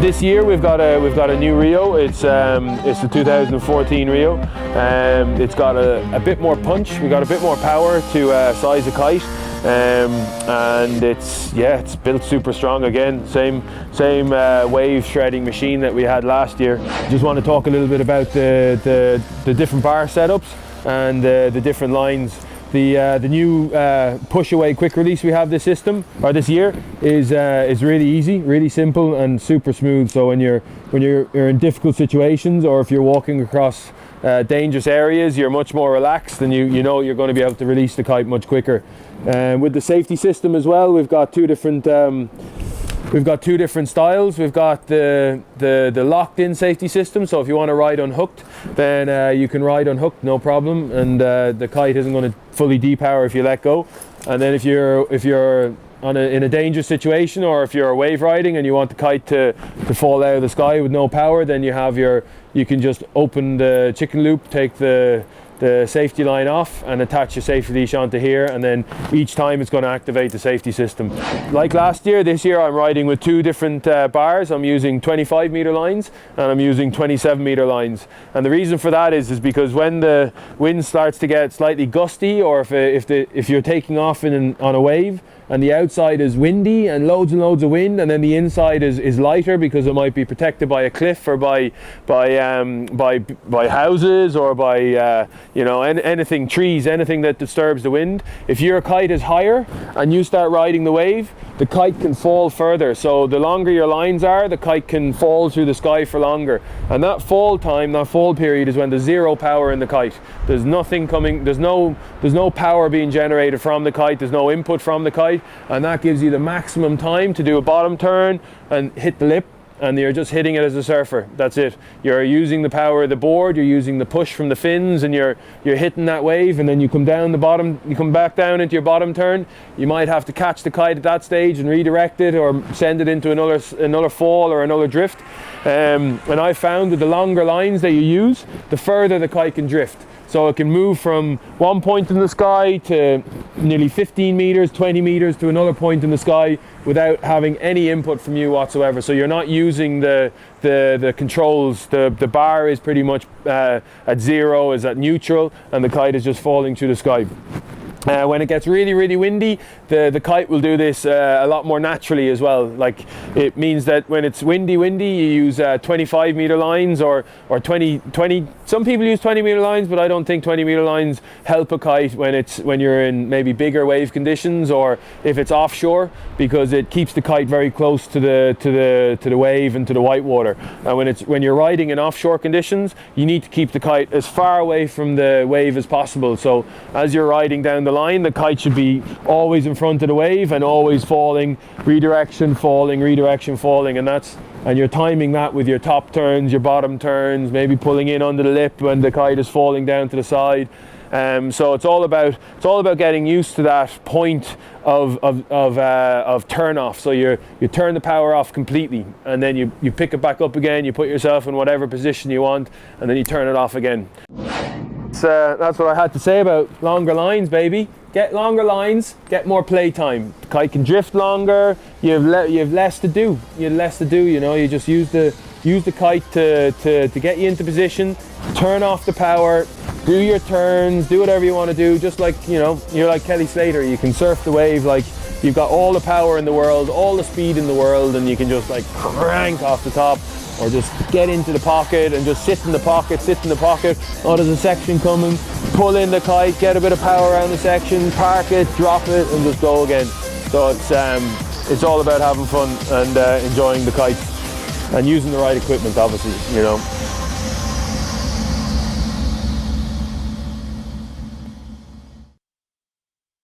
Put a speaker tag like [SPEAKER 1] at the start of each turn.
[SPEAKER 1] this year we've got a new REO. It's the 2014 REO. It's got a bit more punch. We got a bit more power to size a kite. And it's built super strong again. Same wave shredding machine that we had last year. Just want to talk a little bit about the different bar setups and the different lines. The new push away quick release we have this year is really easy, really simple and super smooth. So when you're in difficult situations, or if you're walking across dangerous areas, you're much more relaxed, and you know you're going to be able to release the kite much quicker. With the safety system as well, we've got two different styles. We've got the locked-in safety system. So if you want to ride unhooked, then you can ride unhooked, no problem, and the kite isn't going to fully depower if you let go. And then if you're in a dangerous situation, or if you're wave riding and you want the kite to fall out of the sky with no power, then you can just open the chicken loop, take the safety line off and attach your safety leash onto here, and then each time it's going to activate the safety system. Like last year, this year I'm riding with two different bars. I'm using 25 meter lines and I'm using 27 meter lines, and the reason for that is because when the wind starts to get slightly gusty, or if you're taking off on a wave and the outside is windy and loads of wind, and then the inside is lighter because it might be protected by a cliff or by houses, or by anything, trees, anything that disturbs the wind. If your kite is higher and you start riding the wave, the kite can fall further. So the longer your lines are, the kite can fall through the sky for longer. And that fall period is when there's zero power in the kite. There's nothing coming, there's no power being generated from the kite, there's no input from the kite, and that gives you the maximum time to do a bottom turn and hit the lip, and you're just hitting it as a surfer. That's it. You're using the power of the board, you're using the push from the fins, and you're hitting that wave, and then you come down the bottom, you come back down into your bottom turn. You might have to catch the kite at that stage and redirect it, or send it into another fall or another drift. And I found with the longer lines that you use, the further the kite can drift. So it can move from one point in the sky to nearly 15 meters, 20 meters to another point in the sky without having any input from you whatsoever. So you're not using the controls. The bar is pretty much at zero, is at neutral, and the kite is just falling through the sky. When it gets really windy, the kite will do this a lot more naturally as well. Like, it means that when it's windy, you use 25 meter lines or 20. Some people use 20 meter lines, but I don't think 20 meter lines help a kite when you're in maybe bigger wave conditions, or if it's offshore, because it keeps the kite very close to the wave and to the white water. And when you're riding in offshore conditions, you need to keep the kite as far away from the wave as possible. So as you're riding down the line, the kite should be always in front of the wave and always falling, redirection, falling, and you're timing that with your top turns, your bottom turns, maybe pulling in under the lip when the kite is falling down to the side. So it's all about getting used to that point of turn off. So you turn the power off completely, and then you pick it back up again. You put yourself in whatever position you want, and then you turn it off again. That's what I had to say about longer lines, baby. Get longer lines, get more play time. The kite can drift longer. You have less to do. You just use the kite to get you into position. Turn off the power. Do your turns. Do whatever you want to do. Just like, you're like Kelly Slater. You can surf the wave like you've got all the power in the world, all the speed in the world, and you can just like crank off the top. Or just get into the pocket and just sit in the pocket. Oh, there's a section coming. Pull in the kite, get a bit of power around the section, park it, drop it, and just go again. So it's all about having fun and enjoying the kite and using the right equipment, obviously,